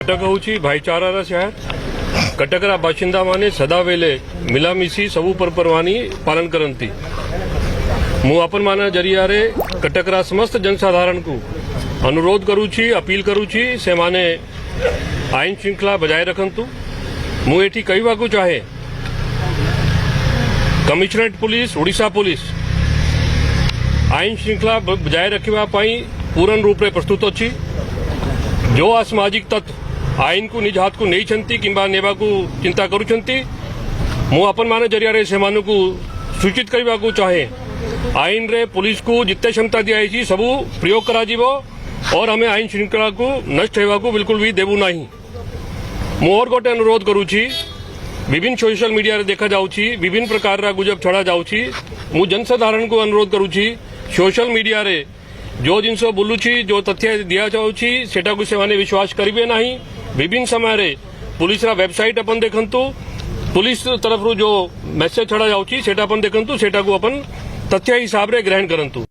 कटक हूँ भाईचारा शहर कटकरा बाशिंदा माने सदावेले मिलामिशी सबू परवानी पालन करती मु अपन माना जरिया रे कटकरा समस्त जनसाधारण को अनुरोध करूँ अपील करूँ से माने आईन श्रृंखला बजाय रखंतु मु एठी कहवा को चाहे कमिश्नरेट पुलिस ओडिशा पुलिस आईन श्रृंखला बजाय रखा पूर्ण रूप से प्रस्तुत अच्छी जो असामाजिक तत्व आईन को निज हाथ को नहीं छंती किंबा नेबा को चिंता करुछंती मु अपन मान जरिया रे सेमानु को सूचित करबा को चाहे आईन रे पुलिस को जिते क्षमता दिया सबू प्रयोग करा जीवो और हमें आईन श्रृंखला को नष्ट होगा को बिल्कुल भी देवु नहीं। मु और गोटे अनुरोध करूची विभिन्न सोशल मीडिया रे देखा जाउची विभिन्न प्रकार रा गुजब छड़ा जाउची मु जनसाधारण को अनुरोध करूची सोशल मीडिया रे जो जिनस बुलूची जो तथ्य दिया जाउची सेटा को से विश्वास करिवे नहीं। विभिन्न समय रे पुलिस रा वेबसाइट अपन देखंतु पुलिस तरफ जो मैसेज छड़ा जाउची सेटा अपन देखंतु सेटा को अपन तथ्य हिसाब रे ग्रहण करंतु।